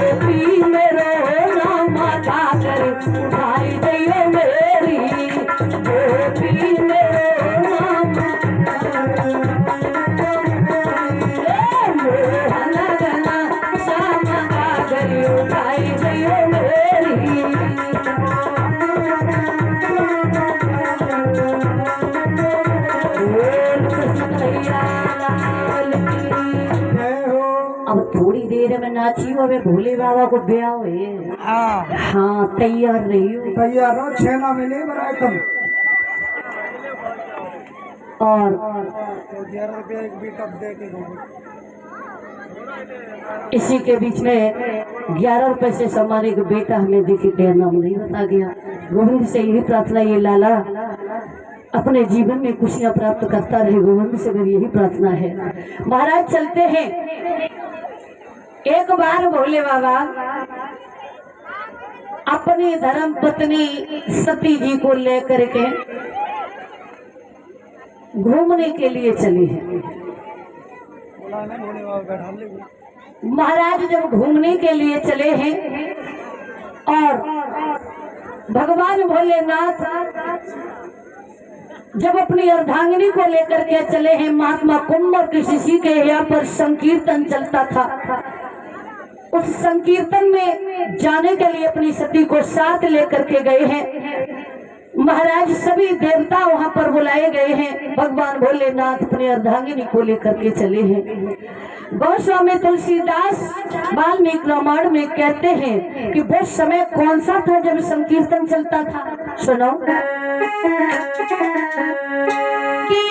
गोपी मेरो नाम गाकर उठाई दैयो मेरी, गोपी मेरो नाम मोहन गना श्याम गाकर उठाई दैयो मेरी। अब थोड़ी देर में नाची हो भोले बाबा को ब्याह हुए। हाँ तैयार रही हो, तैयार हो, 6 महीने बनाए तुम। और 11 रुपया एक बीट अब दे के इसी के बीच में 11 रुपए से सम्मानित एक बेटा हमें देखी तेरा नाम नहीं बता गया। गोविंद से यही प्रार्थना, ये लाला अपने जीवन में खुशियां प्राप्त करता रहे, गोविंद से मेरी यही प्रार्थना है। महाराज चलते हैं। एक बार भोले बाबा अपनी धर्म पत्नी सती जी को लेकर के घूमने के लिए चले हैं। महाराज जब घूमने के लिए चले हैं और भगवान भोलेनाथ जब अपनी अर्धांगिनी को लेकर के चले हैं, महात्मा कुंवर की शिशि के यहाँ पर संकीर्तन चलता था। उस संकीर्तन में जाने के लिए अपनी सती को साथ लेकर के गए हैं। महाराज सभी देवता वहां पर बुलाए गए हैं। भगवान भोलेनाथ अपने अर्धांगिनी को लेकर के चले हैं। गोस्वामी तुलसीदास वाल्मीकि रामायण में कहते हैं कि वो समय कौन सा था जब संकीर्तन चलता था। सुनो कि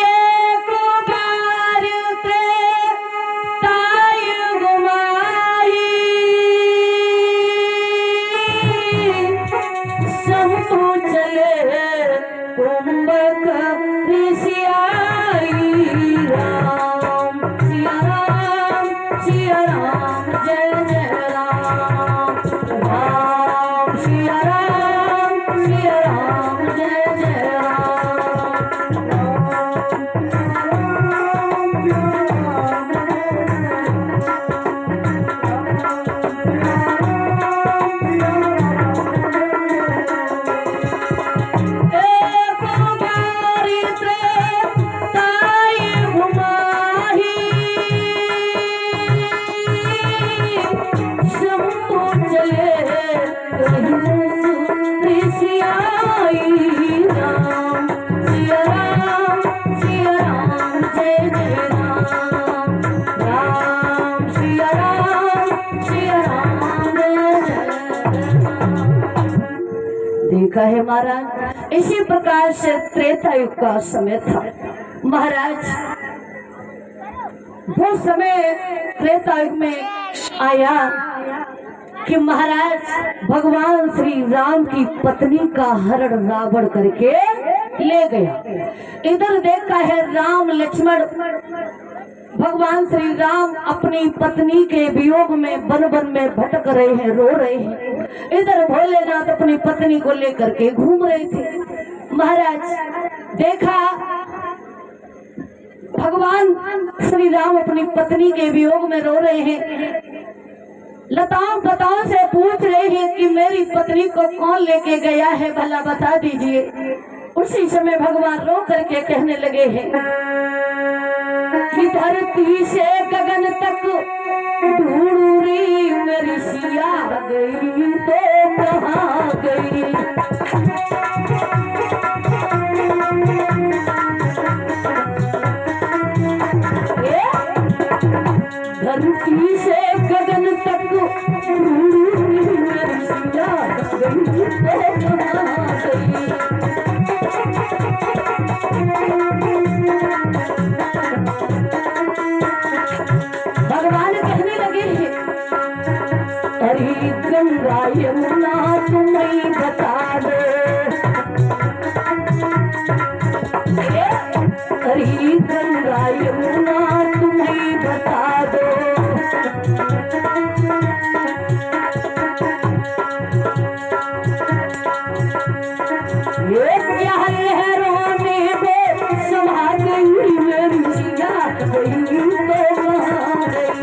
देखा है महाराज, इसी प्रकार से त्रेता युग का समय था। महाराज वो समय त्रेता युग में आया कि महाराज भगवान श्री राम की पत्नी का हरण रावण करके ले गया। इधर देखा है राम लक्ष्मण भगवान श्री राम अपनी पत्नी के वियोग में वन वन में भटक रहे हैं, रो रहे हैं। इधर भोलेनाथ अपनी पत्नी को लेकर के घूम रहे थे। महाराज देखा भगवान श्री राम अपनी पत्नी के वियोग में रो रहे हैं। लताओं पताओं से पूछ रहे हैं कि मेरी पत्नी को कौन लेके गया है, भला बता दीजिए। उसी समय भगवान रो करके कहने लगे हैं कि धरती से गगन तक ढूंढी मेरी सिया गई तो कहाँ गई। धरती से गगन तक ढूंढी मेरी सिया गई तो कहाँ गई। गंगा यमुना तुम्हें बता दो, अरे गंगा यमुना तुम्हें बता दो। ये क्या लहरों में वो समा गई मेरी सिया गई तो वहाँ गई।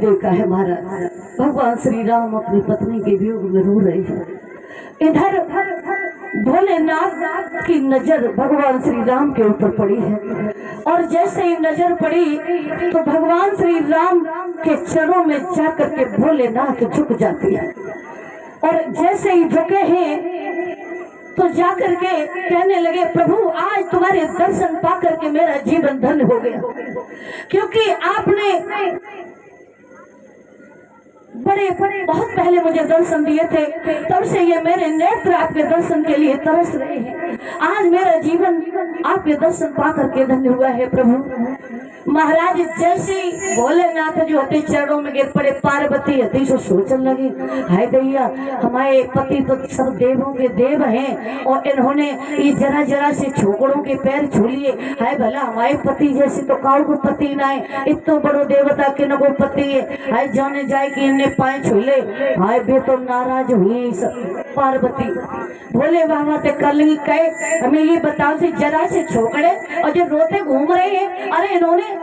देखा है महाराज, भगवान श्री राम अपनी पत्नी के वियोग में रो रहे हैं। इधर भोलेनाथ की नजर भगवान श्री राम के ऊपर पड़ी है, और जैसे ही नजर पड़ी तो भगवान श्री राम के चरणों में जाकर के भोलेनाथ झुक जाती है। और जैसे ही झुके हैं तो जाकर के कहने लगे, प्रभु आज तुम्हारे दर्शन पा करके मेरा जीवन धन्य हो गया, क्योंकि आपने बड़े बहुत पहले मुझे दर्शन दिए थे, तब से ये मेरे नेत्र आपके दर्शन के लिए तरस रहे हैं। आज मेरा जीवन आपके दर्शन पा करके धन्य हुआ है प्रभु। महाराज जैसे ही भोलेनाथ जो होते चरणों में गिर पड़े, पार्वती अति से सोचने लगी, हाय दैया हमारे पति तो सब देवों के देव हैं और इन्होंने ये जरा जरा से छोकड़ों के पैर छू लिए। हाय भला हमारे पति जैसे तो काउ को पति ना है, इतना बड़ो देवता के न को पति है। हाय जाने जाए कि इन्हें पाए छूले, हाय बे तो नाराज हुई पार्वती। भोले बाबा ते कर लगी, कहे हमें ये बताओ से जरा से छोकड़े और जो रोते घूम रहे हैं, अरे इन्होंने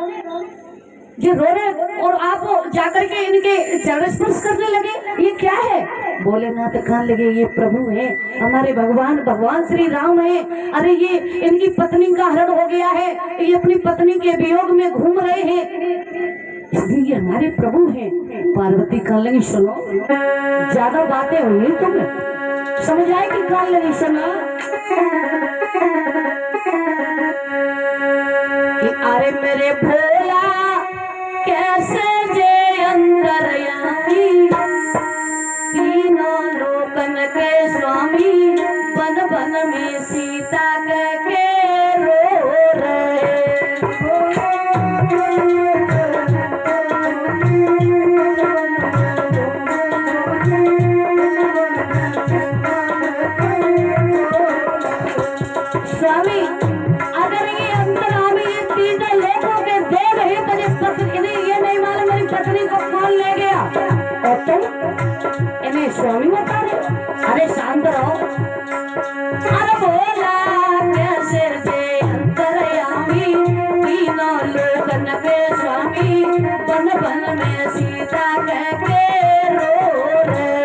जो रो रहे और आप जाकर के इनके चरण स्पर्श करने लगे, ये क्या है? भोलेनाथ कहने लगे, ये प्रभु है हमारे भगवान श्री राम है। अरे ये इनकी पत्नी का हरण हो गया है, ये अपनी पत्नी के वियोग में घूम रहे हैं, इसलिए ये हमारे प्रभु हैं। पार्वती कहने लगी, सुनो ज्यादा बातें हुई तुम्हें समझ आए कि कहने लगी, सुनो अरे मेरे भोला कैसे जे अंतर्यामी, तीनों लोकन के स्वामी, बन बन में सीता कह के रो रहे। स्वामी अगर ये अंतर्यामी ये तीनों लोगों के देव है तो ये नहीं मालूम मेरी पत्नी को कौन ले गया, और तुम इन्हें स्वामी बता रहे? अरे शांत रहो। अरे बोला कैसे जे अंतर्यामी, तीनों लोकन के स्वामी, बन बन में सीता कह के रो रहे।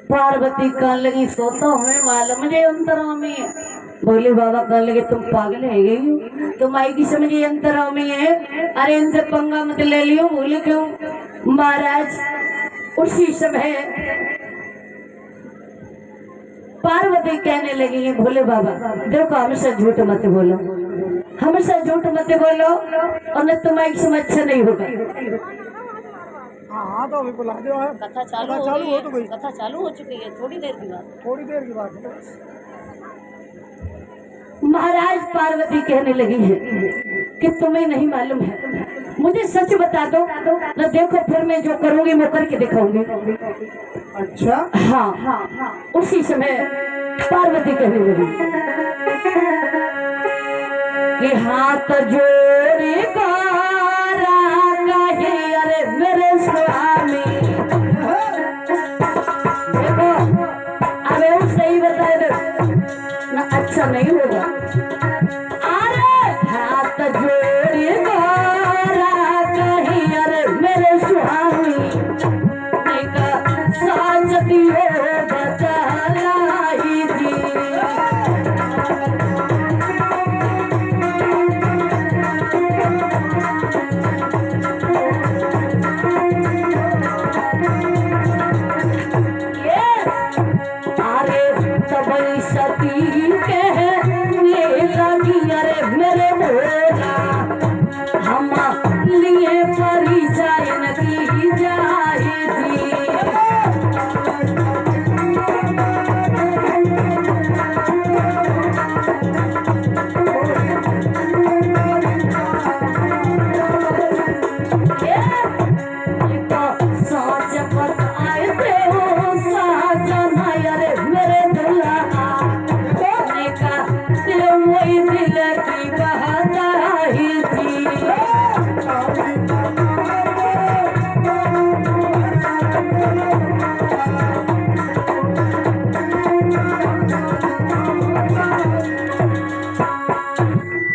पार्वती कहने लगी, सोता हमें मालूम मुझे अंतरामी है। भोले बाबा कहने लगे, तुम पागल है गई, तुम आई की समझिए अंतरामी है, अरे इनसे पंगा मत ले लियो। बोले क्यों? महाराज उसी समय पार्वती कहने लगी है, भोले बाबा देखो हमेशा झूठ मत बोलो, हमेशा झूठ मत बोलो और न तुम्हारी समझ अच्छा नहीं होगा। हाँ तो अभी बुला दो। कथा चालू हो तो गई, कथा चालू हो चुकी है, थोड़ी देर की बात है। महाराज पार्वती कहने लगी है कि तुम्हें नहीं मालूम है, मुझे सच बता दो न, देखो फिर मैं जो करूंगी वो करके दिखाऊंगी। अच्छा हाँ। उसी समय पार्वती कहने लगी कि हाथ जोड़े अरे मेरे स्वामी, देखो अरे सही बताए ना, अच्छा नहीं होगा।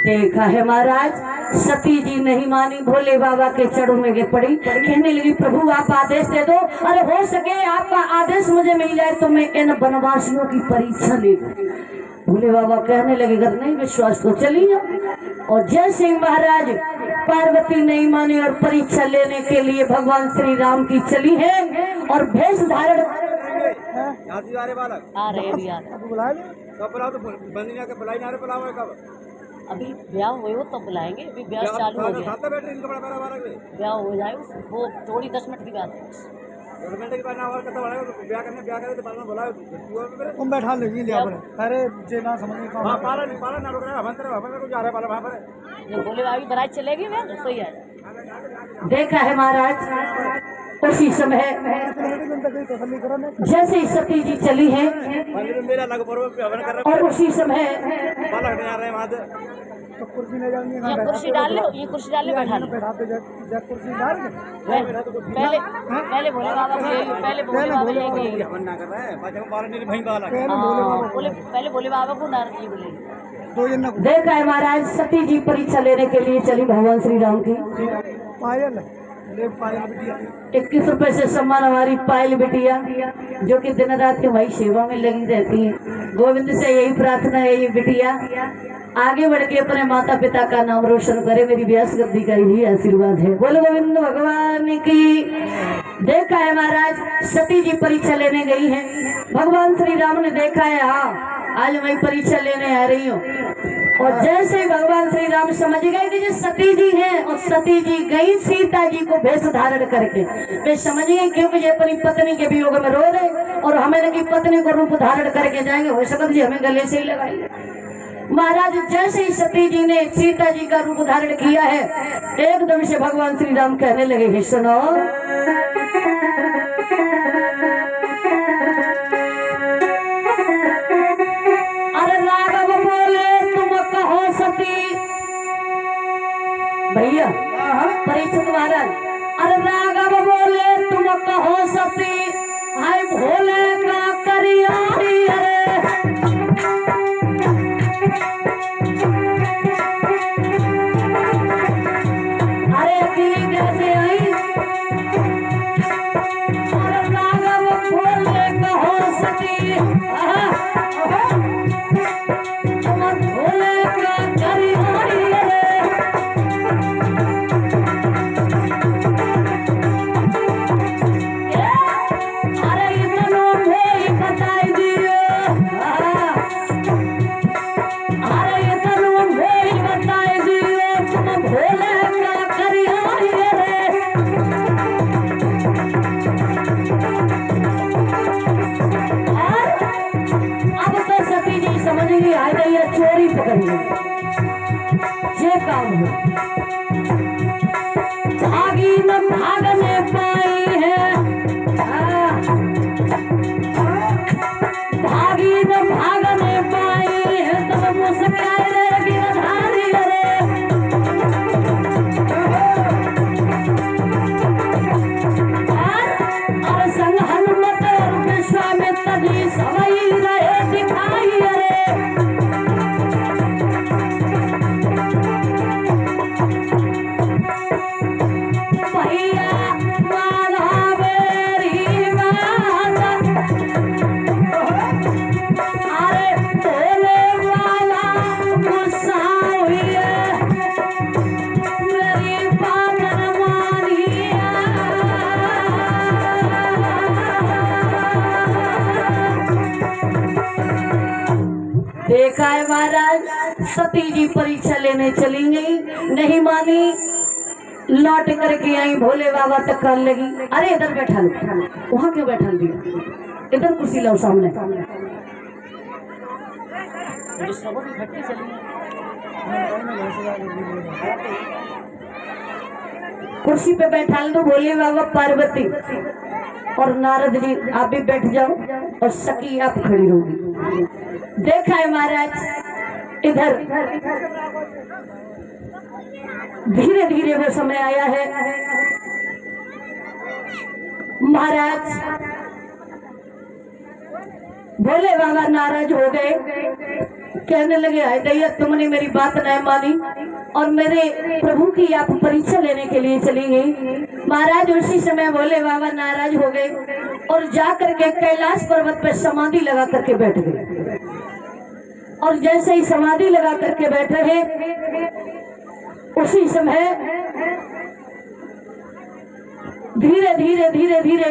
देखा है महाराज, सती जी नहीं मानी, भोले बाबा के चरणों में गिर पड़ी, कहने लगी प्रभु आप आदेश दे दो, अरे हो सके आपका आदेश मुझे मिल जाए तो मैं इन वनवासियों की परीक्षा ले लूं। भोले बाबा कहने लगे अगर नहीं विश्वास तो चली जाओ। और जैसे ही महाराज पार्वती नहीं मानी और परीक्षा लेने के लिए भगवान श्री राम की चली है और भेष धारण आ रहे अभी आ रहे। बुलाए नहीं? कब बुलाओ तो बंदी के बुलाई ना रे बुलाओ कब अभी ब्याह हुए हो तब बुलाएंगे, अभी ब्याह चालू हो गया, साथ में बैठे इनका बड़ा बड़ा बारह के ब्याह हो जाए वो थोड़ी 10 मिनट की बात है। 10 मिनट के बाद ना और कथा बढ़ाएगा तो ब्याह करे तो बाद में बुलाओ तुम बैठा लेगी लिया पर अरे जे ना समझ में हां पाला ना रुक रहा हम को जा रहा है पाला वहां पर जब भोले बाबा की बारात चलेगी मैं तो सही है। देखा है महाराज, उसी समय तसल्ली करो ना। जैसे ही सती जी चली है मंदिर में मेरा लग पर्व पे हवन कर रहा और उसी समय है पाला हटने आ रहे हैं वहां से तो कुर्सी ले जाएंगे ये कुर्सी डाल लो, ये कुर्सी डाल लो, बैठा लो। बैठा दे जा कुर्सी डाल के पहले भोले बाबा को ले लो, पहले भोले बाबा लेके ले लो। हवन ना कर रहा है बाद में बारह नहीं भाई वाला पहले भोले बाबा को नारद जी बोले। दो जन देखा है महाराज, सती जी परीक्षा लेने के लिए चली भगवान श्री राम की। पायल ले पायल बिटिया 21 रुपए से सम्मान हमारी पायल बिटिया, जो कि दिन रात हमारी सेवा में लगी रहती है। गोविंद से यही प्रार्थना है, ये बिटिया आगे बढ़ के अपने माता पिता का नाम रोशन करे, मेरी व्यास गद्दी का यही आशीर्वाद है। बोलो गोविंद भगवान की। देखा है महाराज, सती जी परीक्षा लेने गई है, भगवान श्री राम ने देखा है हाँ आज मैं परीक्षा लेने आ रही हूँ, और जैसे भगवान श्री राम समझ गए कि ये सती जी हैं, और सती जी गई सीता जी को भेष धारण करके, वे समझ गए क्योंकि ये अपनी पत्नी के वियोग में रो रहे और हमें की पत्नी को रूप धारण करके जाएंगे, हो सकता जी हमें गले से ही लगाएंगे। महाराज जैसे ही सती जी ने सीता जी का रूप धारण किया है, एकदम से भगवान श्री राम कहने लगे हे सुनो, भैया परीक्षित महाराज, अरे राघव बोले तुम कहो सती, हाय भोले का करिया अरे अकेली कैसे आई, अरे राघव बोले कहो सती, तुम भोले का करिया चोरी पकड़ी ये काम है, भागी न भागने पाई है, भागी न भागने पाई है, तब मुस्काए रे गिरधारी रे, और संग हनुमत और विश्वामित्र जी सवई रहे दिखाई रे। देखा है महाराज, सती जी परीक्षा लेने चली गई, नहीं मानी, लौट करके आई, भोले बाबा तक कर लगी, अरे इधर बैठा लो, वहां क्यों बैठा दिया, इधर कुर्सी लो सामने। कुर्सी पे बैठा लो भोले बाबा पार्वती और नारद जी आप भी बैठ जाओ और सखी आप खड़ी होगी। देखा है महाराज, इधर धीरे धीरे वो समय आया है महाराज, भोले बाबा नाराज हो गए, कहने लगे, हाय दैया, तुमने मेरी बात नहीं मानी और मेरे प्रभु की आप परीक्षा लेने के लिए चली गई। महाराज उसी समय भोले बाबा नाराज हो गए और जाकर के कैलाश पर्वत पर समाधि लगा करके बैठ गए। और जैसे ही समाधि लगा करके बैठ रहे, उसी समय धीरे धीरे धीरे धीरे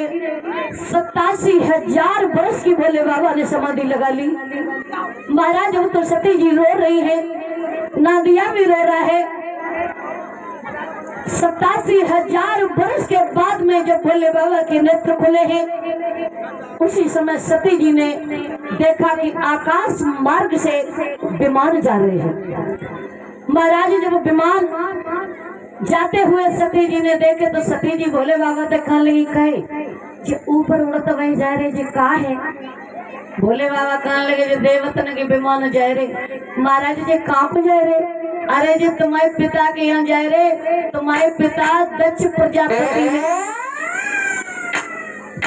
87,000 वर्ष की भोले बाबा ने समाधि लगा ली। महाराज वो तो सती जी रो रही है, नादिया भी रो रहा है। 87,000 वर्ष के बाद में जब भोले बाबा के नेत्र खुले हैं, उसी समय सती जी ने देखा कि आकाश मार्ग से विमान जा रहे हैं। महाराज जब विमान जाते हुए सती जी ने देखे तो सती जी भोले बाबा देखने लगी, कहे जे ऊपर उड़ता वही जा रहे जे का है। भोले बाबा कहने लगे, जो देवतन के विमान जा रहे। महाराज जे कहाँ पे जा रहे? अरे जे तुम्हारे पिता के यहाँ जा रहे। तुम्हारे पिता दक्ष प्रजापति है।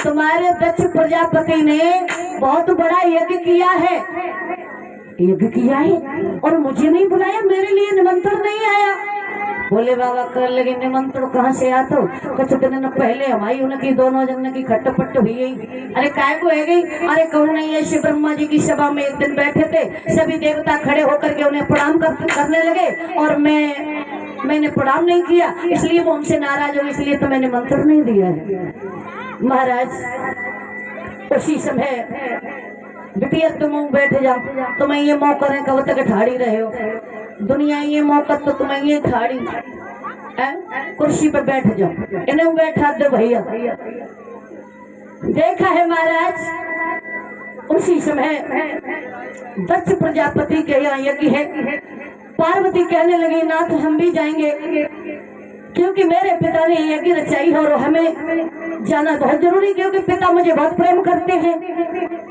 तुम्हारे दक्ष प्रजापति ने बहुत बड़ा यज्ञ किया है, यज्ञ किया है और मुझे नहीं बुलाया, मेरे लिए निमंत्रण नहीं आया। भोले बाबा कहने लगे, निमंत्रण कहाँ से आता हो? कुछ दिन पहले हमारी उनकी दोनों जन की खट्टपट्ट हुई गई। अरे काय को है गई? अरे कहूँ नहीं, ऐसे ब्रह्मा जी की सभा में एक दिन बैठे थे, सभी देवता खड़े होकर के उन्हें प्रणाम करने लगे और मैंने प्रणाम नहीं किया, इसलिए वो हमसे नाराज हो, इसलिए तो मैंने निमंत्रण नहीं दिया है। महाराज उसी समय बिटिया तुम बैठ जाओ, तुम्हें ये मौका है, कब तक ठाड़ी रहे हो? दुनिया ये मौका तो तुम्हें ये ठाड़ी कुर्सी पे बैठ जाओ, इन्हें बैठा दे भैया। देखा है महाराज, उसी समय दक्ष प्रजापति के यहाँ यज्ञ है। पार्वती कहने लगी, नाथ हम भी जाएंगे, क्योंकि मेरे पिता ने यज्ञ रचाई है और हमें जाना बहुत जरूरी, क्योंकि पिता मुझे बहुत प्रेम करते हैं।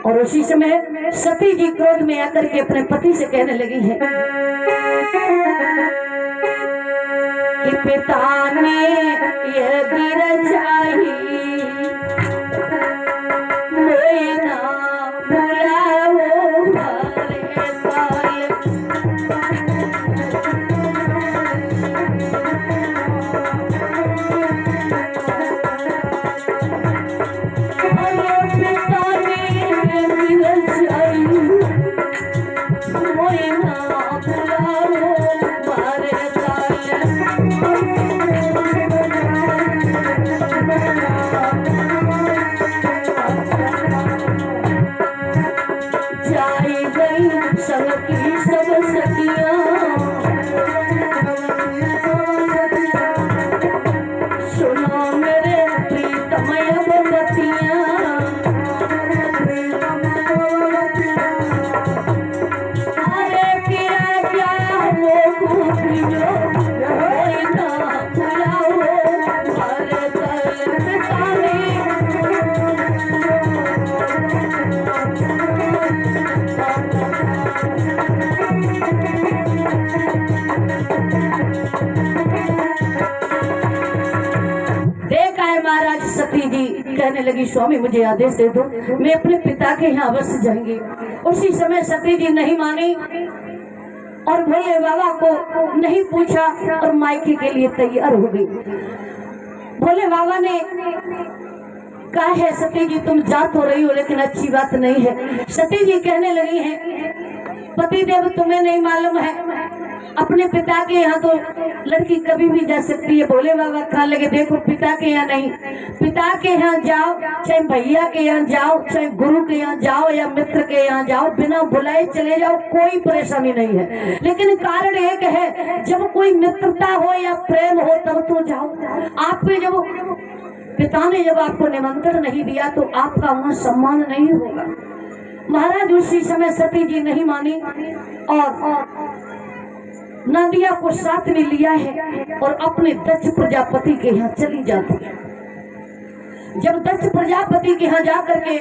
और उसी समय सती जी क्रोध में आकर के अपने पति से कहने लगी है कि पिता ने यज्ञ रचाई, मैं ना बुलाओ हरे साल। कहने लगी, स्वामी मुझे आदेश दे दो, मैं अपने पिता के यहाँ अवश्य जाएंगी। उसी समय सती जी नहीं मानी और भोले बाबा को नहीं पूछा और मायके के लिए तैयार हो गई। भोले बाबा ने कहा है, सती जी तुम जा तो रही हो लेकिन अच्छी बात नहीं है। सती जी कहने लगी है, पति देव तुम्हें नहीं मालूम है, अपने पिता के यहाँ तो लड़की कभी भी जा सकती है। भोले बाबा कहने लगे, देखो पिता के यहाँ नहीं, पिता के यहाँ जाओ, चाहे भैया के यहाँ जाओ, चाहे गुरु के यहाँ जाओ या मित्र के यहाँ जाओ, बिना बुलाए चले जाओ, कोई परेशानी नहीं है। लेकिन कारण एक है, जब कोई मित्रता हो या प्रेम हो तब तो जाओ। आपके जब पिता ने जब आपको निमंत्रण नहीं दिया तो आपका वहाँ सम्मान नहीं होगा। महाराज उसी समय सती जी नहीं मानी और नदिया को साथ में लिया है और अपने दक्ष प्रजापति के यहाँ चली जाती है। जब दक्ष प्रजापति के यहाँ जाकर के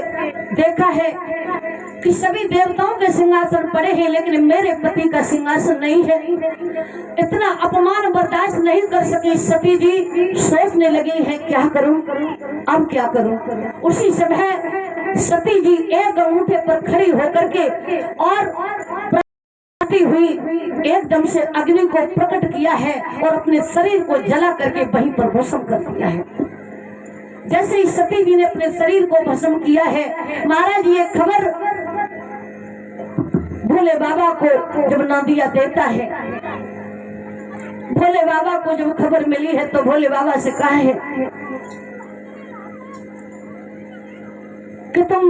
देखा है कि सभी देवताओं के सिंहासन पड़े हैं लेकिन मेरे पति का सिंहासन नहीं है, इतना अपमान बर्दाश्त नहीं कर सकी सती जी। सोचने लगी है क्या करूं, अब क्या करूं। उसी समय सती जी एक अंगूठे पर खड़ी होकर के और आती हुई एकदम से अग्नि को प्रकट किया है और अपने शरीर को जला करके वहीं पर भस्म कर दिया है। जैसे ही सती जी ने अपने शरीर को भस्म किया है, महाराज ये खबर भोले बाबा को जब नदिया देता है, भोले बाबा को जब खबर मिली है तो भोले बाबा से कहा है कि तुम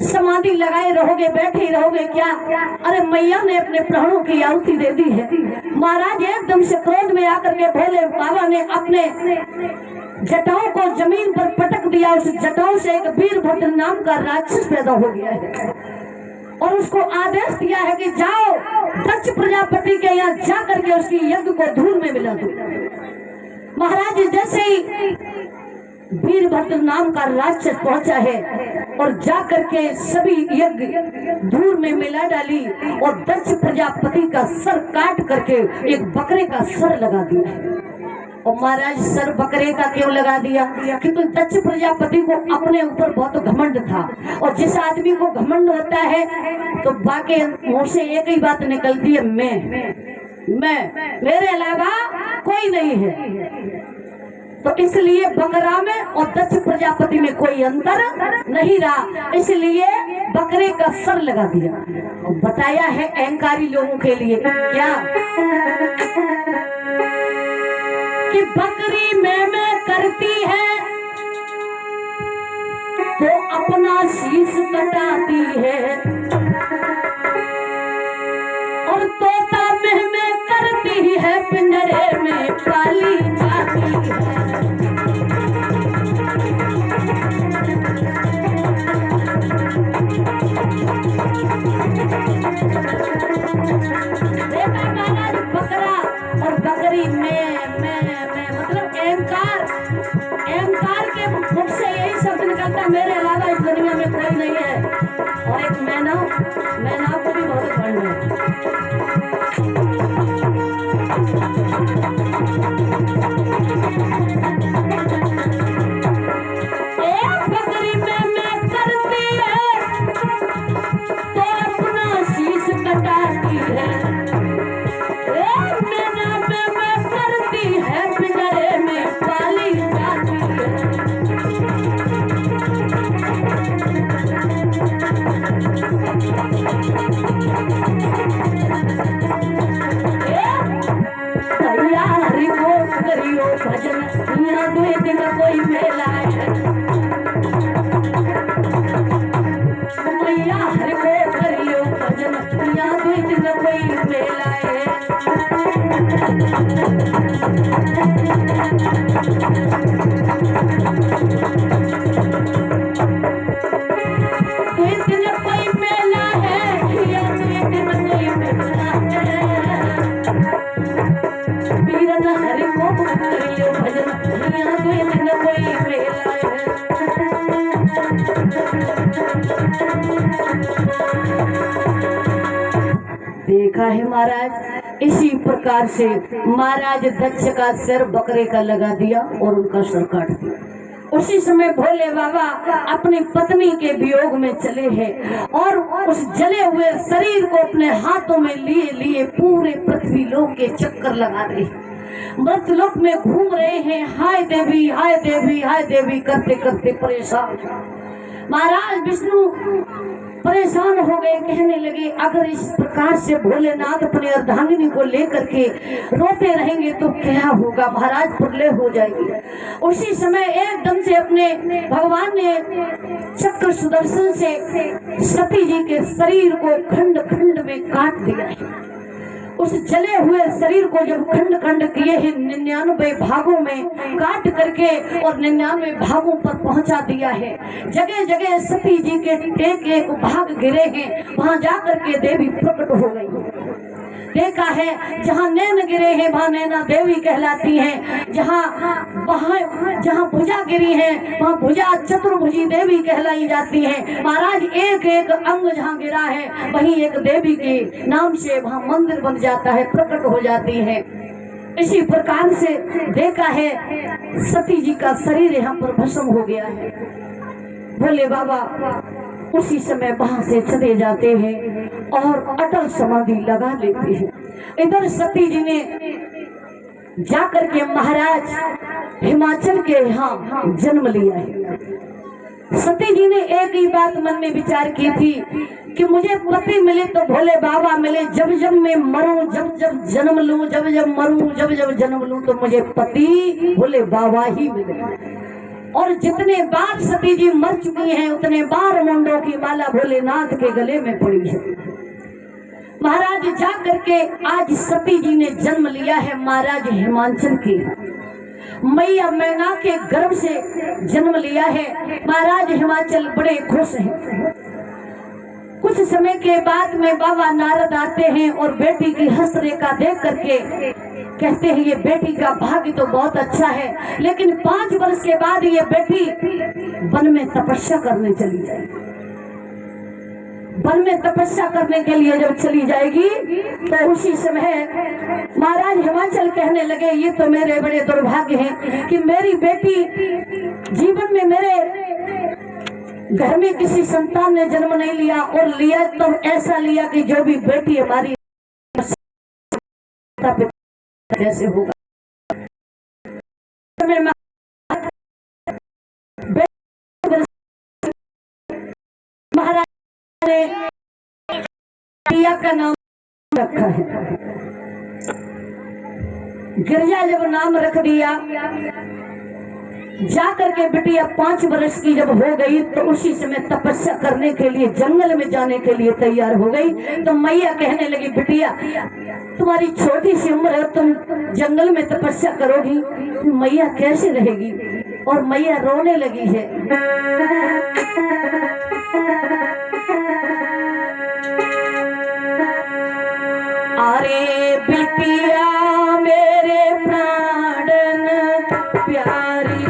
समाधि लगाए रहोगे, बैठे ही रहोगे क्या? अरे मैया ने अपने प्राणों की आहुति दे दी है। महाराज एकदम से क्रोध में आकर के भोले बाबा ने अपने जटाओं को जमीन पर पटक दिया। उस जटाओं से एक वीरभद्र नाम का राक्षस पैदा हो गया है और उसको आदेश दिया है कि जाओ दक्ष प्रजापति के यहाँ जा करके उसकी यज्ञ को धूल में मिला दो। महाराज जैसे ही वीरभद्र नाम का राक्षस पहुंचा है और जा करके सभी यज्ञ धूल में मिला डाली और दक्ष प्रजापति का सर काट करके एक बकरे का सर लगा दिया है। और महाराज सर बकरे का क्यों लगा दिया? क्योंकि दक्ष प्रजापति को अपने ऊपर बहुत घमंड था और जिस आदमी को घमंड होता है तो बाकी मुंह से एक ही बात निकलती है, मैं मेरे अलावा कोई नहीं है। तो इसलिए बकरा में और दक्ष प्रजापति में कोई अंतर नहीं रहा, इसलिए बकरे का सर लगा दिया। और बताया है अहंकारी लोगों के लिए क्या कि बकरी मैं करती है तो अपना शीश कटाती है और तोता मैं करती है पिंजरे में पाली जाती है। देखा महाराज बकरा और बकरी में मतलब अहंकार के मुख से यही शब्द निकलता, मेरे अलावा इस दुनिया में कोई नहीं है। और एक मैना को भी बहुत घमंड है। एक बकरी मैं करती है तो अपना शीश कटाती है, एक मैना मैं करती है पिंजरे में पाली जाती है। हरि को करियो भजन, यहाँ दो दिन कोई मेला है। मैया हरि को करियो भजन, यहाँ दो दिन कोई मेला है। कोई मेला है, यहाँ दो दिन कोई मेला है। वीरन हरि को करियो भजन, यहाँ दो दिन कोई मेला है। देखा है महाराज, इसी प्रकार से महाराज दक्ष का सिर बकरे का लगा दिया और उनका सर काट दिया। उसी समय भोले बाबा अपनी पत्नी के वियोग में चले हैं और उस जले हुए शरीर को अपने हाथों में लिए पूरे पृथ्वी लोक के चक्कर लगा रहे हैं, मृतलोक में घूम रहे हैं। हाय देवी हाय देवी हाय देवी करते करते परेशान। महाराज विष्णु परेशान हो गए, कहने लगे अगर इस प्रकार से भोलेनाथ अपनी अर्धांगिनी को लेकर के रोते रहेंगे तो क्या होगा, महाराज प्रलय हो जाएगी। उसी समय एकदम से अपने भगवान ने चक्र सुदर्शन से सती जी के शरीर को खंड खंड में काट दिया है। उस जले हुए शरीर को जब खंड खंड किए हैं 99 भागों में काट करके और 99 भागों पर पहुंचा दिया है। जगह जगह सती जी के टेक एक भाग गिरे हैं, वहां जाकर के देवी प्रकट हो गई। देखा है जहाँ नैन गिरे हैं वहाँ नैना देवी कहलाती हैं, जहाँ भुजा गिरी है वहाँ भुजा चतुर्भुजी देवी कहलाई जाती है। महाराज एक एक अंग जहाँ गिरा है वहीं एक देवी के नाम से वहाँ मंदिर बन जाता है, प्रकट हो जाती है। इसी प्रकार से देखा है सती जी का शरीर यहाँ पर भस्म हो गया है। भोले बाबा उसी समय वहां से चले जाते हैं और अटल समाधि लगा लेते हैं। इधर सती जी ने जाकर के महाराज हिमाचल के यहाँ जन्म लिया है। सती जी ने एक ही बात मन में विचार की थी कि मुझे पति मिले तो भोले बाबा मिले, जब जब मैं मरूं, जब जब जन्म लूं, जब जब मरूं, जब जब जन्म लूं तो मुझे पति भोले बाबा ही मिले। और जितने बार सती जी मर चुकी हैं उतने बार मुंडों की माला भोलेनाथ के गले में पड़ी है। महाराज जा करके आज सती जी ने जन्म लिया है महाराज हिमाचल के, मैया मैना के गर्भ से जन्म लिया है। महाराज हिमाचल बड़े खुश हैं। कुछ समय के बाद में बाबा नारद आते हैं और बेटी की हस्तरेखा देख करके कहते हैं ये बेटी का भाग्य तो बहुत अच्छा है, लेकिन 5 वर्ष के बाद ये बेटी वन में तपस्या करने चली जाएगी। वन में तपस्या करने के लिए जब चली जाएगी तो उसी समय महाराज हिमाचल कहने लगे ये तो मेरे बड़े दुर्भाग्य हैं कि मेरी बेटी जीवन में मेरे घर में किसी संतान ने जन्म नहीं लिया, और लिया तो ऐसा लिया कि जो भी बेटी हमारी जैसे होगा। महाराज ने पिया का नाम रखा है। गिरजा जब नाम रख दिया, जा करके बिटिया 5 वर्ष की जब हो गई तो उसी समय तपस्या करने के लिए जंगल में जाने के लिए तैयार हो गई। तो मैया कहने लगी बिटिया तुम्हारी छोटी सी उम्र है, तुम जंगल में तपस्या करोगी, मैया कैसे रहेगी? और मैया रोने लगी है। अरे बिटिया मेरे प्राणन प्यारी,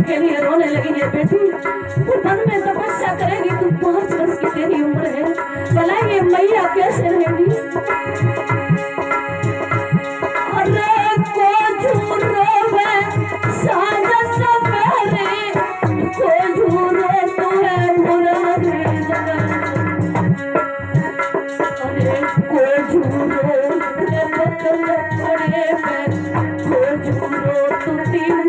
के लिए रोने लगी है। बेटी तू वन में तपस्या करेगी, तू 5 वर्ष की तेरी उम्र है, भला ये मैया कैसे रहेगी? अरे को झूरो है साँझ सवेरे, को झूरो तो है मुरारी अरे को झूरो बदल पड़े में, को झूरो तू 3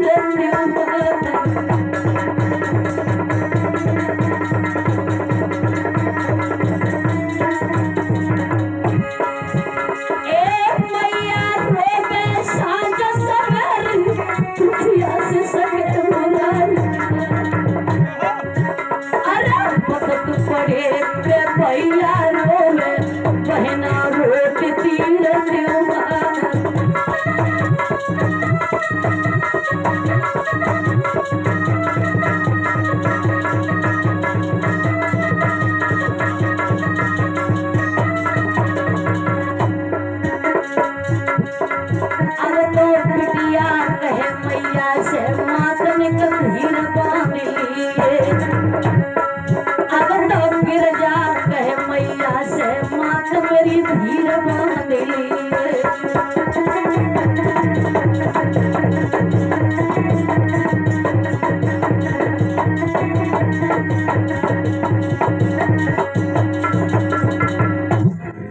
मेरी धीर बांधे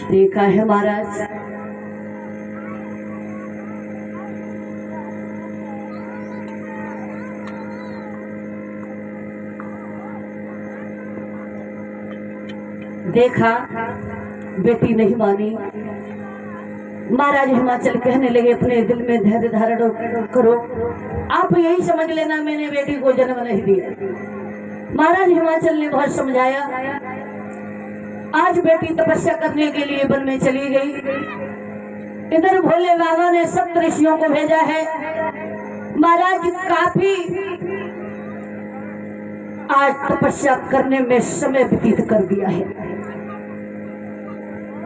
देखा है महाराज। देखा बेटी नहीं मानी। महाराज हिमाचल कहने लगे अपने दिल में धैर्य धारण करो, आप यही समझ लेना मैंने बेटी को जन्म नहीं दिया। महाराज हिमाचल ने बहुत समझाया। आज बेटी तपस्या करने के लिए वन में चली गई। इधर भोले बाबा ने सप्तऋषियों को भेजा है। महाराज काफी आज तपस्या करने में समय व्यतीत कर दिया है।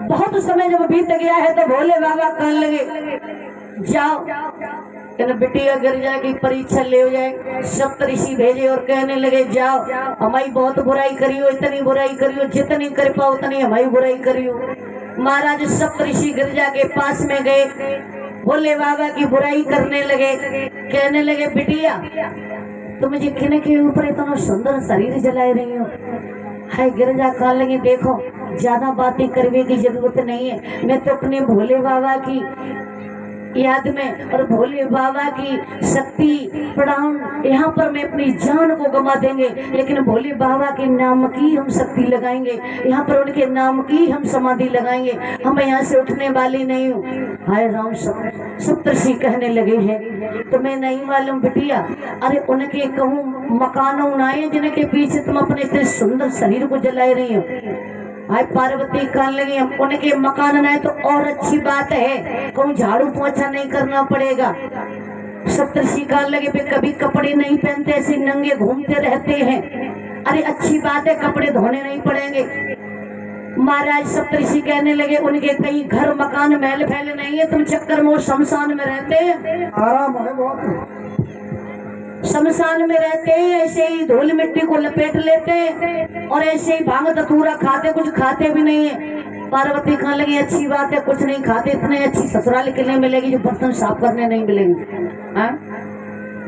बहुत समय जब बीत गया है तो भोले बाबा कहने लगे जाओ बिटिया गिरजा की परीक्षा ले हो जाए। सप्तऋषि भेजे और कहने लगे जाओ हमारी बहुत बुराई करियो, इतनी बुराई करियो जितनी कर पाओ उतनी हमारी बुराई करियो। महाराज सप्तऋषि गिरजा के पास में गए, भोले बाबा की बुराई करने लगे, कहने लगे बिटिया तुम जी किने के ऊपर इतना सुंदर शरीर जलाए रही हो। हाय गिरजा कहने लगे देखो ज्यादा बातें करने की जरूरत नहीं है, मैं तो अपने भोले बाबा की याद में और भोले बाबा की शक्ति प्रणाम यहाँ पर मैं अपनी जान को गवा देंगे, लेकिन भोले बाबा के नाम की हम शक्ति लगाएंगे, यहाँ पर उनके नाम की हम समाधि लगाएंगे, हम यहाँ से उठने वाली नहीं हूँ। हाय राम सप्तऋषि कहने लगे हैं तो मैं नहीं मालूम बिटिया, अरे उनके कहूँ मकान उनाए जिनके पीछे तुम अपने इतने सुंदर शरीर को जलाए रही हो। हाय पार्वती कहने लगी हम उनके मकान नहीं तो और अच्छी बात है, कहूँ झाड़ू पोछा नहीं करना पड़ेगा। सप्तऋषि कहने लगे वे कभी कपड़े नहीं पहनते, ऐसे नंगे घूमते रहते हैं। अरे अच्छी बात है कपड़े धोने नहीं पड़ेंगे। महाराज सप्तऋषि कहने लगे उनके कहीं घर मकान महल फैले नहीं है, तुम चक्कर में शमशान में रहते हैं, आराम है बहुत, शमशान में रहते हैं, ऐसे ही धूल मिट्टी को लपेट लेते हैं और ऐसे ही भांग धतूरा खाते, कुछ खाते भी नहीं है। पार्वती कहने लगी अच्छी बात है कुछ नहीं खाते, इतने अच्छी ससुराल के लिए मिलेगी जो बर्तन साफ करने नहीं मिलेंगे।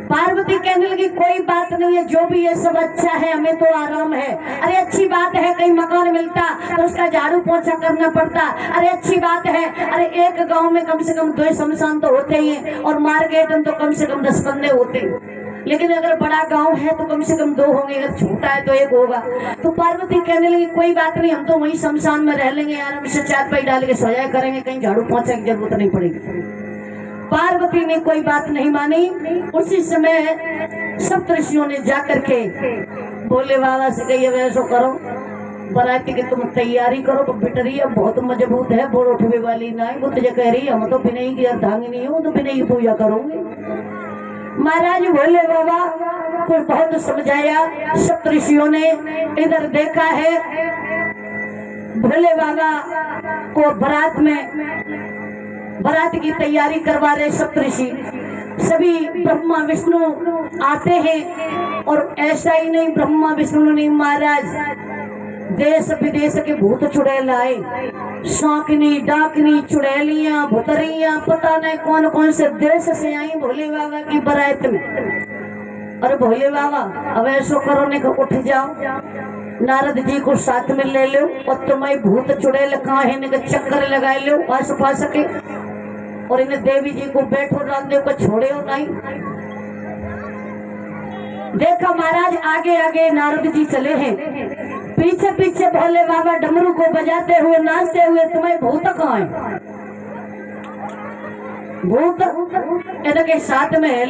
पार्वती कहने लगी कोई बात नहीं है, जो भी है सब अच्छा है, हमें तो आराम है। अरे अच्छी बात है कहीं मकान मिलता तो उसका झाड़ू पोछा करना पड़ता, अरे अच्छी बात है। अरे एक गांव में कम से कम 2 शमशान तो होते ही हैं और मार्केट में तो कम से कम 10 बंदे होते हैं, लेकिन अगर बड़ा गांव है तो कम से कम 2 होंगे, अगर छोटा है तो 1 होगा। तो पार्वती कहने लगी कोई बात नहीं, हम तो वहीं शमशान में रह लेंगे, आराम से चारपाई डाल के सोया करेंगे, कहीं झाड़ू पोछा की जरूरत नहीं पड़ेगी। पार्वती ने कोई बात नहीं मानी। उसी समय सप्तऋषियों ने जाकर के भोले बाबा से कही अब ऐसा करो बराती की तुम तैयारी करो, बिटरी अब बहुत मजबूत है, बोल उठने वाली ना है। वो तुझे कह रही हम तो बिना की अर्धांगिनी हूँ तो बिना की पूजा करूंगी। महाराज भोले बाबा को बहुत समझाया, सप्तऋषियों ने इधर देखा है भोले बाबा को बारात की तैयारी करवा रहे सप्तऋषि। सभी ब्रह्मा विष्णु आते हैं और ऐसा ही नहीं ब्रह्मा विष्णु नहीं महाराज देश विदेश के भूत चुड़ैल आए, शौकनी डाकनी चुड़ैलियां भुतरियां पता नहीं कौन कौन से देश से आई भोले बाबा की बारात में। अरे भोले बाबा अब ऐसा करो ने उठ जाओ, नारद जी को साथ में ले लो और तुम्हारी भूत चुड़ैल कहाँ है इनके चक्कर लगाए लो आस पास के, और इन्हें देवी जी को बैठो रामदेव को छोड़े हो नहीं। देखा महाराज आगे आगे नारद जी चले हैं, पीछे पीछे भोले बाबा डमरू को बजाते हुए नाचते हुए, तुम्हें भूत कहाँ है? भूत इनके साथ में है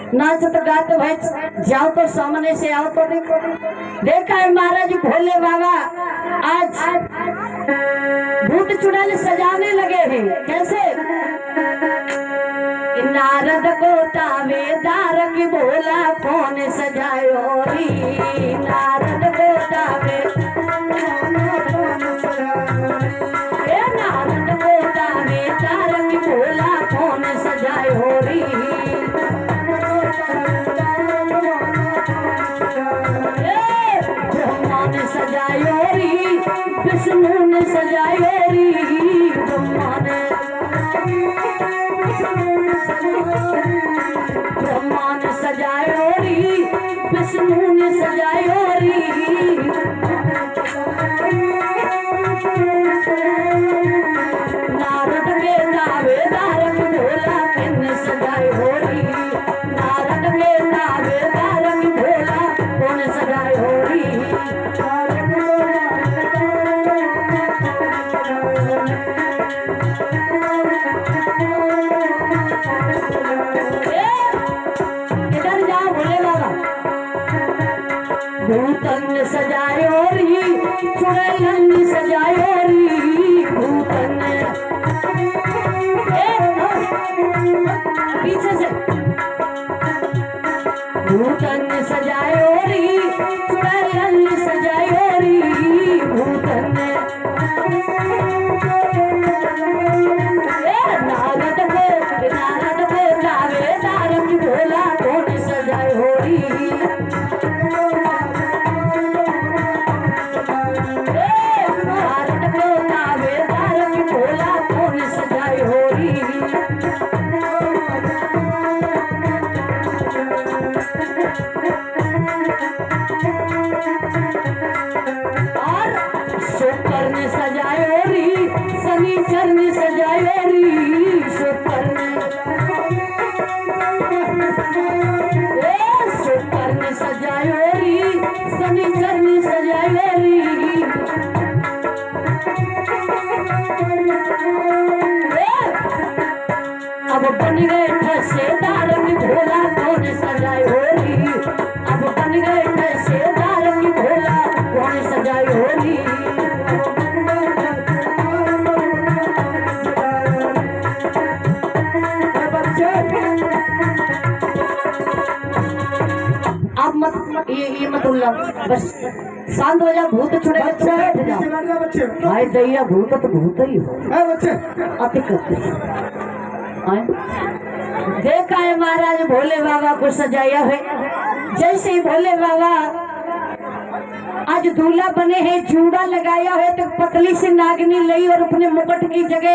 नाचत गाते भाई जाओ तो सामने से आओ तो देखो। देखा है महाराज भोले बाबा आज भूत चुड़ैल सजाने लगे हैं। कैसे? नारद को तावेदार की भोला कौन सजायो री, नारद को तावे नारद को तावेदार की भोला कौन सजायो री, ब्रह्मा ने सजायो री विष्णु ने सजायो री, ब्रह्मा ने सजायो री विष्णु ने सजायो री, नारद के दावेदार की भोला किन सजायो री, नारद के दावेदार की भोला कौन सजायो री। भूतन सजायो री चुड़ैलन सजायो री, भूतन भूतन सजायो री चुड़ैलन सजायो री भूतन नारद को दावेदार की भोला कौन सजायो री नारद को दावेदार की भोला कौन सजायो री शुक्र ने सजायो री शनिचर ने सजायो री शुक्र ने सजायो री शनिचर ने सजायो री अब बन गए ठसेदार की भोला कौन सजायो री अब बन गए ठसेदार की भोला कौन सजायो री अब मत ये मत उल्ला बस शांत हो जा भूत छुड़े बच्चे भाई दैया भूत तो भूत ही हो बच्चे अति करते देखा है महाराज भोले बाबा को सजाया है जैसे ही भोले बाबा आज दूल्हा बने हैं जूड़ा लगाया है तो पतली सी नागिनी ली और अपने मुकुट की जगह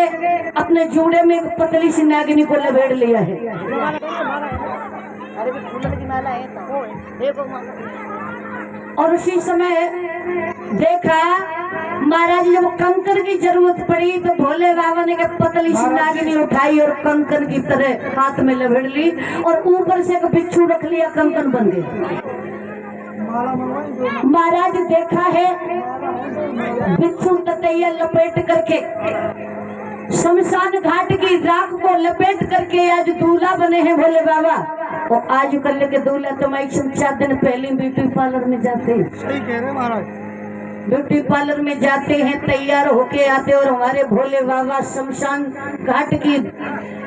अपने जूड़े में एक पतली सी नागिनी को लपेट लिया है अरे फूलन की माला है तो वो है देखो और उसी समय देखा महाराज जब कंकर की जरूरत पड़ी तो भोले बाबा ने पतली सी नागिनी उठाई और कंकन की तरह हाथ में लपेट ली और ऊपर से एक बिच्छू रख लिया कंकन बन गया महाराज देखा है बिच्छू ततैया लपेट करके शमशान घाट की राख को लपेट करके आज दूल्हा बने हैं भोले बाबा और आज कल के दूल्हा तो मैं 4 दिन पहले ब्यूटी पार्लर में जाते हैं सही कह रहे महाराज ब्यूटी पार्लर में जाते हैं तैयार होके आते और हमारे भोले बाबा शमशान घाट की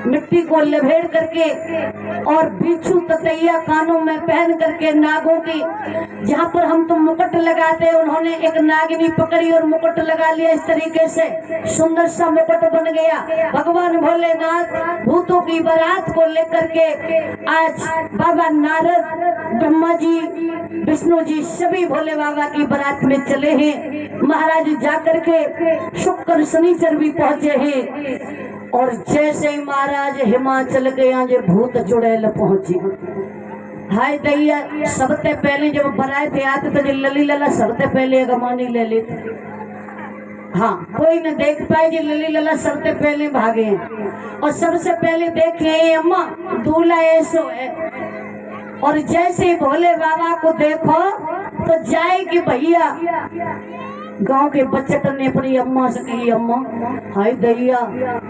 मिट्टी को लपेट करके और बिच्छू ततैया कानों में पहन करके नागों की जहाँ पर हम तो मुकुट लगाते उन्होंने एक नागिनी पकड़ी और मुकुट लगा लिया इस तरीके से सुंदर सा मुकुट बन गया भगवान भोलेनाथ भूतों की बारात को लेकर के आज बाबा नारद ब्रह्मा जी विष्णु जी सभी भोले बाबा की बारात में चले हैं महाराज जाकर के शुक्र शनिचर भी पहुंचे हैं और जैसे ही महाराज हिमाचल के यहाँ जो भूत चुड़ैल पहुंची हाय दैया सबसे पहले जब बारात आते तो लली लला सबसे पहले अगमानी ले लेते हाँ कोई न देख पाए जी लली लला सबसे पहले भागे और सबसे पहले देखे अम्मा दूल्हा ऐसो है और जैसे भोले बाबा को देखो तो जाएगी भैया गांव के बच्चे ने अपनी अम्मा से कही अम्मा हाय दैया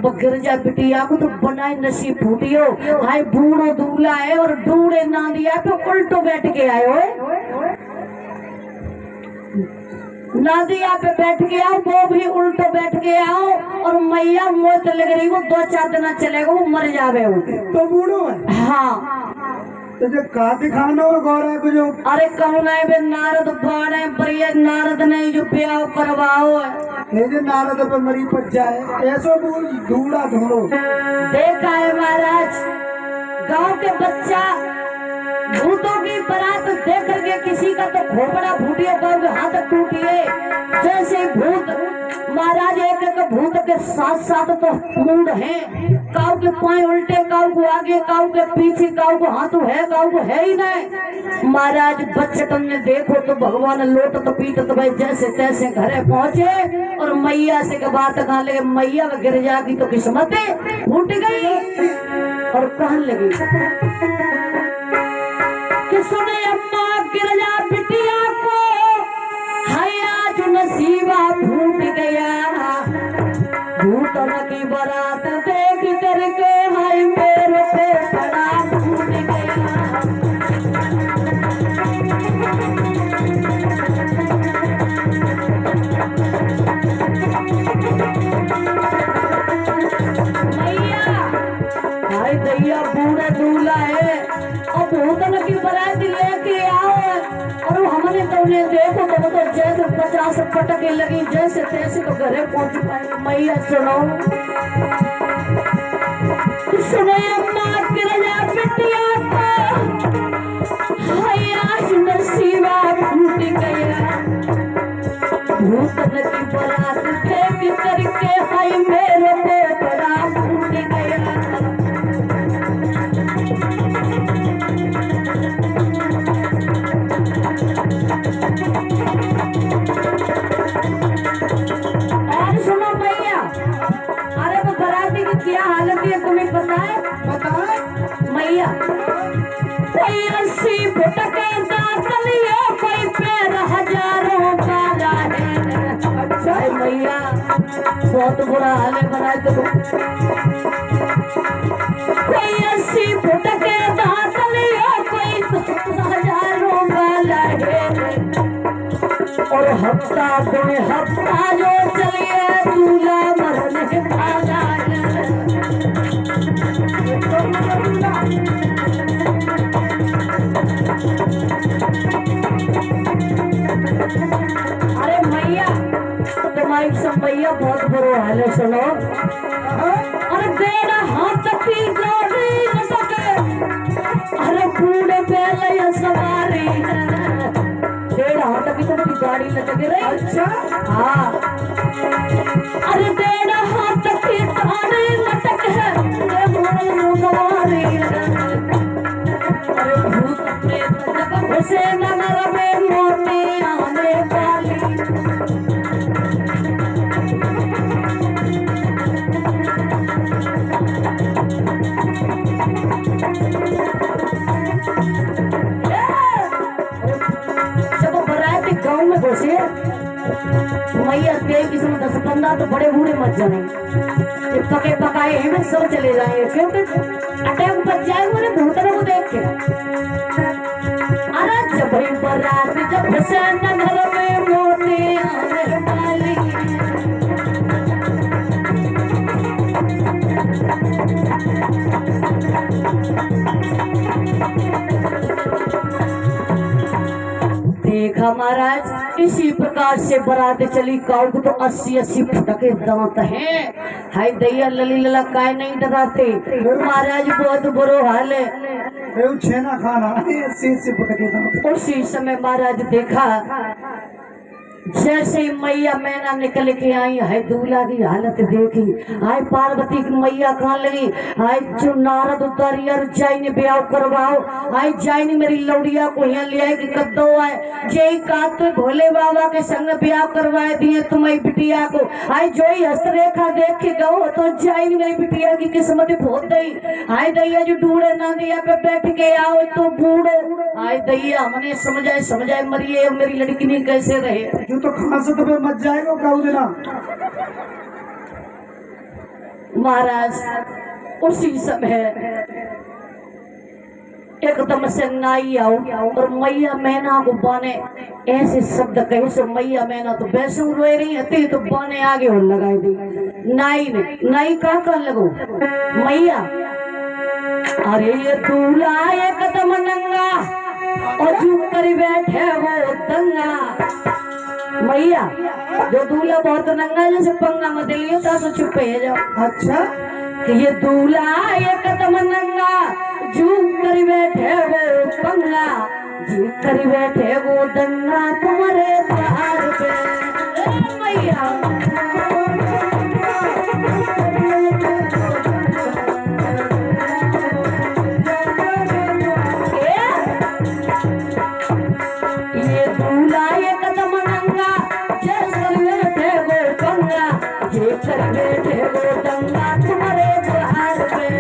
वो गिरजा बिटिया को तो बनाए नसीब फूटियो हाय बूढ़ो दूल्हा है और डूढ़े ना दिया तो उल्टो बैठ के आयो नादिया पे बैठ के आओ वो भी उल्टो बैठ के आओ और मैया मौत लग रही वो 2-4 दिन चलेगा वो मर जावे वो तो बूढ़ो है हाँ तो जो का दिखाना हो गौरा को जो अरे कौन है बे नारद बाड़े पर ये नारद ने जो ब्याह करवाओ ये जो नारद पे मरी पड़ जाए ऐसो बोल दूड़ा ढूंढो देखा है महाराज गांव के बच्चा भूतों की बारात देख करके किसी का तो खोपड़ा फूटिए गाँव के हाथ टूटिए जैसे भूत महाराज एक एक भूत के साथ साथ तो मूड है काऊ के पांव उल्टे काऊ को आगे काऊ के पीछे काऊ को हाथ है काऊ को है ही नहीं महाराज बच्चटन ने देखो तो भगवान लोट तो पीट तो भाई जैसे तैसे घरे पहुंचे और मैया से के बात कहा लगे मैया में गिर जाएगी तो किस्मत फूट गई और कहने लगी कि सुने अम्मा गिर जा बिटिया को हया जो नसीबा फूट गया भूतन की बारात देख करके हाय मेरे पे बड़ा फूट गया मैया हाय दैया बूढ़ा दूल्हा है और भूतन की बारात पटके लगी जैसे तैसे तो घरे पहुंच पाई। मैया सुनो सुनो अम्मा गिरजा बिटिया को आज नसीबा फूट गया। भूतन की बरात फेंक करके हाय मेरे बेटा फूट गया। और सुनो भैया, अरे वो बराती की क्या हालत है तुम्हें पता है? बता मैया कोई रस्सी भटके दातलिया कोई पैर हजारों काला है। अच्छा मैया बहुत बुरा हाल है बनाए तो। कोई रस्सी भटके दातलिया कोई हजारों काला है। और हफ्ता कोई हफ्ता जो चलिए दूल्हा मरने वाला है। अरे मैया तुम्हारी सब मैया बहुत बुरा हाल है। सुनो अरे बेड़ा हाथ की जोड़ी लटके अरे पूरे बेले सवारी बेड़ा हाथ की तो गाड़ी लटके रे। अच्छा हाँ अरे बेड़ा हाथ की गाड़ी लटके सवारी अरे भूत प्रेत उसे नगर में मोटी आने वाली। जब बरात गाँव में घुसे मैया देव की समय 10-15 तो बड़े बूढ़े मत जाए पके पकाए हैं सब चले जाएंगे क्योंकि अटैक बच जाए वो भूतरों को देख के। अरे जब बरात जब हुसैन घर में मोटी आने वाली देखा महाराज इसी प्रकार से बारात चली। काऊ को तो 80-80 फटके दांत हैं। हाय दैया लली लला काय नहीं डराते महाराज बहुत बुरा हाल है। छेना खाना से पटके था। उसी समय महाराज देखा जैसे ही मैया मैना निकल के आई है दूल्हा की हालत देखी। हाय पार्वती की मैया कहाँ लगी। हाय जो नारद उतारी और जाइने ब्याह करवाओ। हाय जाइने मेरी लौड़िया को यहाँ ले आए कि कद्दो आए जय का तो भोले बाबा के संग ब्याह करवाए दिए तुम्हारी बिटिया को। हाय जो ही हस्तरेखा देख के गो तो जाइने मेरी बिटिया की किस्मत बहुत गई। हाय दैया जो ढूंढे ना दिया पे बैठ के आओ तो बूढ़ो। हाय दैया हमने समझाए मरिए मेरी लड़की नहीं कैसे रहे। तो खांसे तो फिर मच जाएगा काऊ देना। महाराज उसी समय एकदम से नाई आओ और मैया मैना को बाने ऐसे शब्द कहे सो मैया मैना तो वैसे रोए रही हती तो बाने आगे हो लगाई दी। नाई का लगो मैया अरे ये दूल्हा एकदम नंगा और चुप कर बैठे वो दंगा। मैया जो दूल्हा बहुत नंगा जैसे पंगा मत लियो तो चुप है जाओ। अच्छा कि ये दूल्हा एकदम नंगा झूम कर बैठे वो पंगा जी कर बैठे वो दंगा तुम्हारे द्वार पे। मैया ये दूल्हा एकदम नंगा जैसे बैठे वो पंगा जी कर बैठे वो दंगा तुम्हारे द्वार पे।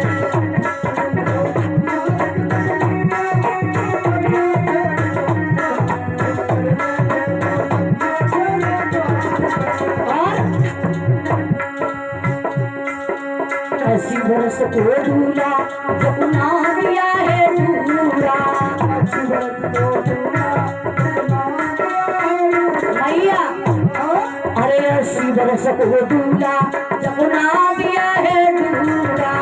ऐसी बरस को दूल्हा जब ना दिया है दूल्हा। मैया अरे ऐसी बरस को दूल्हा जब ना दिया है दूल्हा।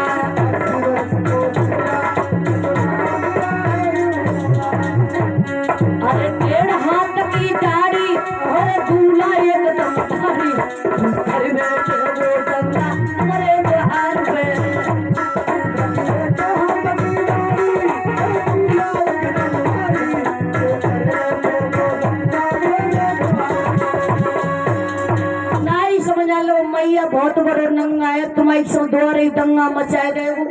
अरे 1.5 हाथ की दाढ़ी और दूल्हा एक लो मैया बहुत बड़ो नंगा है, तुम्हारी सो द्वारे दंगा मचाए देगो।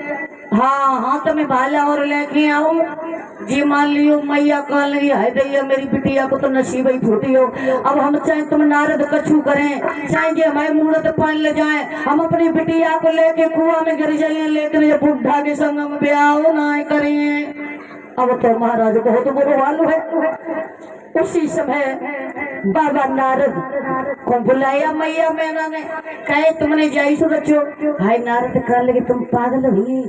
हाँ हाँ तो मैं भाला और लेके आऊं जी। मान लियो मैया कह लगी है दैया मेरी बिटिया को तो नसीब ही फूटी हो। अब हम चाहे तुम नारद कछु करें, चाहे जे हमारे मूर्त पान ले जाए, हम अपनी बिटिया को लेके कुआं में गिर जाइए, लेकिन ये बुढ़ा के संग में ब्याह ना करिए। अब तो महाराज बहुत बुरा हाल है। उसी समय बाबा नारद को बुलाया मैया मैना ने, कहे तुमने जाई सो रचो। भाई नारद कर लगे तुम पागल हुई,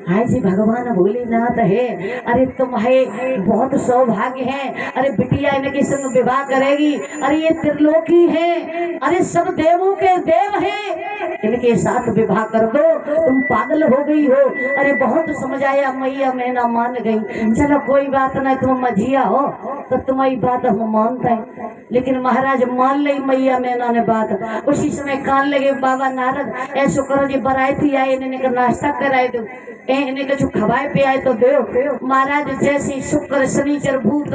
हाय जी भगवान भोलेनाथ है, अरे तुम है बहुत सौभाग्य है, अरे बिटिया इनके संग विवाह करेगी, अरे ये त्रिलोकी है, अरे सब देवों के देव है, इनके साथ विवाह कर दो, तुम पागल हो गई हो। अरे बहुत समझाया मैया मैना मान गई। चलो कोई बात नहीं, तुम मझिया हो तो तुम्हारी बात हम मानते हैं। लेकिन महाराज मान ली मैया मैना ने बात। उसी समय कान लगे बाबा नारद ऐसो करो जी बराती आए इन्हें नाश्ता कराए दो, इन्हें कुछ खवाए पे आए तो दो। महाराज जैसे शुक्र शनिचर भूत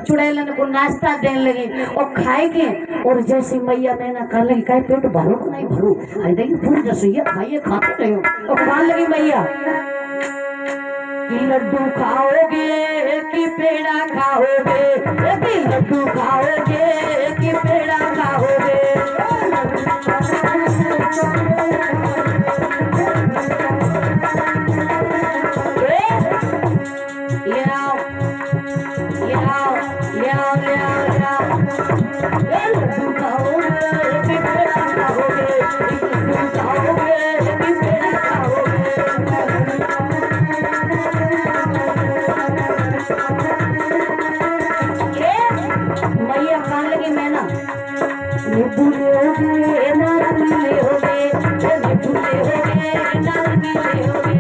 चुड़ैलन को नाश्ता देने लगे और खाए के, और जैसे मैया मैना कान लगी कहे पेट भरो को नहीं भरो, देखिए पूरी रसोईया खाइए खाते रहे। और कान लगी मैया कि लड्डू खाओगे कि पेड़ा खाओगे, कि लड्डू खाओगे कि पेड़ा खाओगे। ले आओ ले आओ ले आओ ले आओ ले आओ, लड्डू खाओगे कि पेड़ा खाओगे, लड्डू खाओगे कि पेड़ा खाओगे। मैया कहाँ लगी मैना भूले होगे नारद मिले होगे, भूले होगे नारद मिले होगे।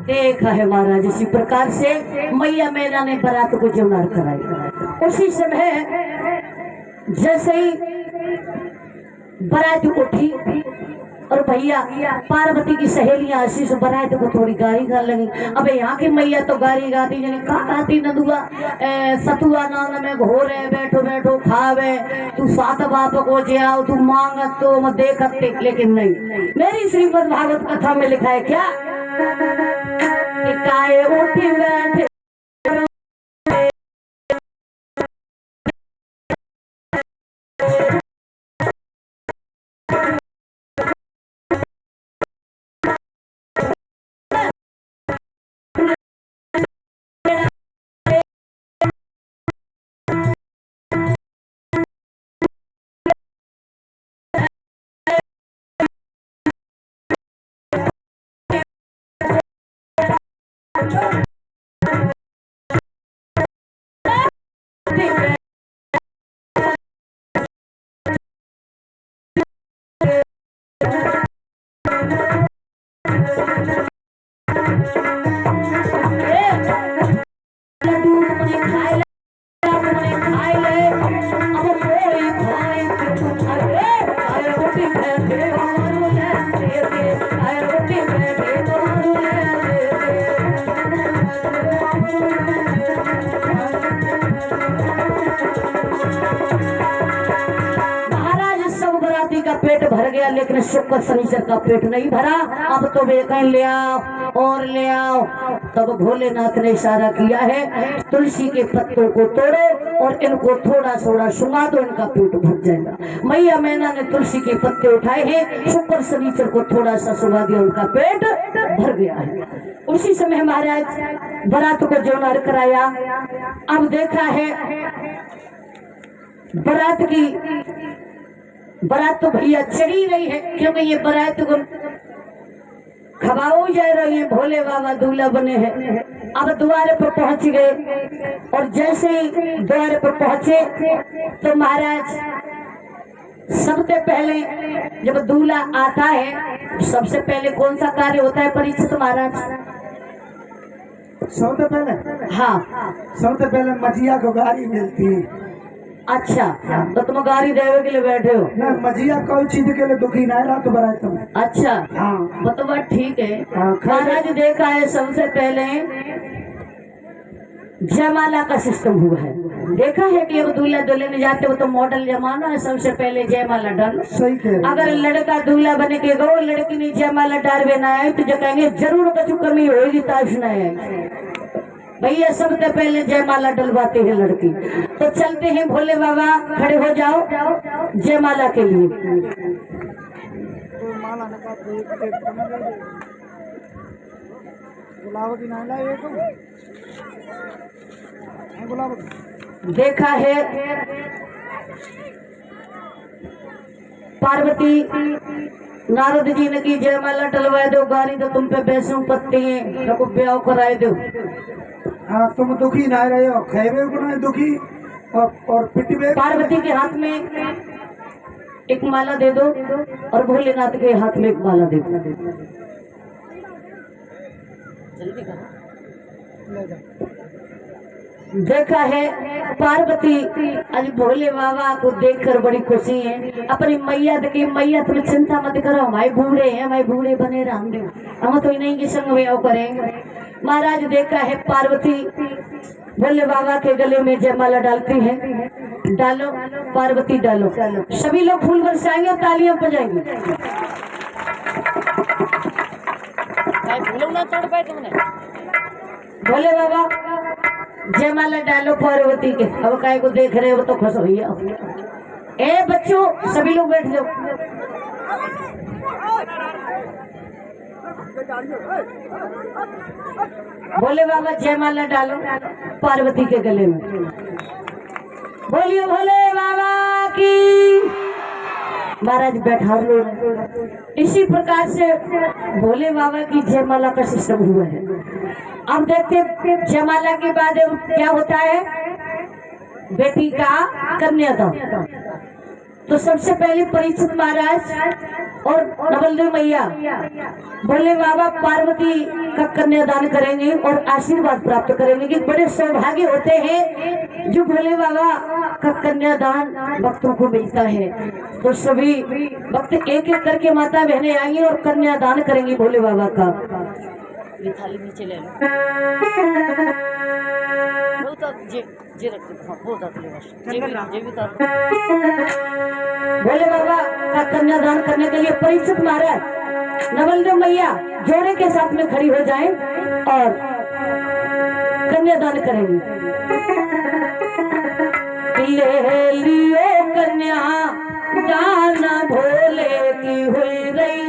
देखा है महाराज इसी प्रकार से मैया मैना ने बारात को जौनार कराई। उसी समय जैसे ही बारात उठी और भैया पार्वती की सहेलियां आशीष बारात को थोड़ी गाड़ी गा लगी। अब यहाँ की मैया तो गाड़ी गाती जानी कहा गाती नदुआ सतुआ नान में घोरे बैठो बैठो खावे, तू सात बाप को जाओ तू मांगत तो मैं देखते। लेकिन नहीं, मेरी श्रीमद् भागवत कथा में लिखा है क्या काए उठी बैठे पेट भर गया, लेकिन शुक्र शनिचर का पेट नहीं भरा। अब तो वे कहीं ले आओ और ले आओ। तब भोलेनाथ ने इशारा किया है तुलसी के पत्तों को तोड़ो और इनको थोड़ा थोड़ा सुंघा दो, इनका पेट भर जाएगा। मैया मैना ने तुलसी के पत्ते उठाए हैं, शुक्र शनिचर को थोड़ा सा सुंघा दिया, उनका पेट भर गया है। उसी समय महाराज बारात को जौनार कराया। अब देखा है बारात तो भैया चढ़ी रही है, क्योंकि ये बारात को खवाओ जा रही है, भोले बाबा दूल्हा बने हैं। अब द्वार पर पहुंच गए और जैसे ही द्वार पर पहुंचे तो महाराज सबसे पहले जब दूल्हा आता है सबसे पहले कौन सा कार्य होता है परीक्षित महाराज? सबसे पहले हाँ सबसे पहले मजिया को गाड़ी मिलती। अच्छा, तो तुम गाड़ी देवे के लिए बैठे हो? ना मजिया कोई चीज के लिए दुखी ना रात बड़ा तुम। अच्छा, हाँ वो तो बात ठीक है। हाँ, खैर। महाराज देखा है सबसे पहले जयमाला का सिस्टम हुआ है। देखा है कि अब दूल्हा दुल्हन जाते हो तो मॉडल जमाना है, सबसे पहले जयमाला डालो। सही कह रहे अगर लड़का दूल्हा बने के गो लड़की ने जयमाला डालवे ना आए तो जो कहेंगे जरूर कुछ कमी होगी ताश ना है। भैया सबसे पहले जयमाला डलवाते हैं लड़की। तो चलते हैं भोले बाबा, खड़े हो जाओ जयमाला के लिए। तो माला ने कहा गुलाब की नाला ये तो गुलाब देखा है पार्वती नारद जी ने की जयमाला डलवाए दो, गाड़ी तो तुम पे पैसों पत्ती है तो ब्याह कराए दो। हाँ तुम दुखी ना रहे हो, खेवे को ना दुखी और पिटवे। पार्वती के हाथ में एक माला दे दो और भोलेनाथ के हाथ में एक माला दे दो। जल्दी करो। ले जा। देखा है पार्वती आज भोले बाबा को देखकर बड़ी खुशी है। अपनी मैया देखी, मैया तुम चिंता मत करो, हमारे बूढ़े हैं, हमारे बूढ़े बने रहेंगे, हम तो इन्हीं के संग में करेंगे। महाराज देखा है पार्वती भोले बाबा के गले में जयमाला डालती है। डालो पार्वती डालो, सभी लोग फूल बरसाएंगे और तालियां बजाएंगे। भाई फूलों ना तोड़ पाए तुमने। भोले बाबा जयमाला डालो पार्वती के। अब काय को देख रहे हो तो खुश भैया। ए बच्चों सभी लोग बैठ जाओ। भोले बाबा जयमाला डालो पार्वती के गले में। बोलिए भोले बाबा की। महाराज बैठा लो। इसी प्रकार से भोले बाबा की जयमाला का सिस्टम हुआ है। अब देखते जयमाला के बाद क्या होता है, बेटी का कन्यादान। तो सबसे पहले परीक्षित महाराज और नवलदेव मैया भोले बाबा पार्वती का कन्यादान करेंगे और आशीर्वाद प्राप्त करेंगे कि बड़े सौभाग्य होते हैं जो भोले बाबा का कन्यादान भक्तों को मिलता है। तो सभी भक्त एक एक करके माता बहनें आएंगी और कन्यादान करेंगी भोले बाबा का। ये थाली नीचे ले लो। बहुत जे रख दो। हाँ बहुत आती है बस। जे भी तार। भोले बाबा का कन्यादान करने के लिए परीक्षित महाराज नवलदेव मैया जोड़े के साथ में खड़ी हो जाएं और कन्यादान करेंगी। ले लियो कन्या दान भोले की हुई रही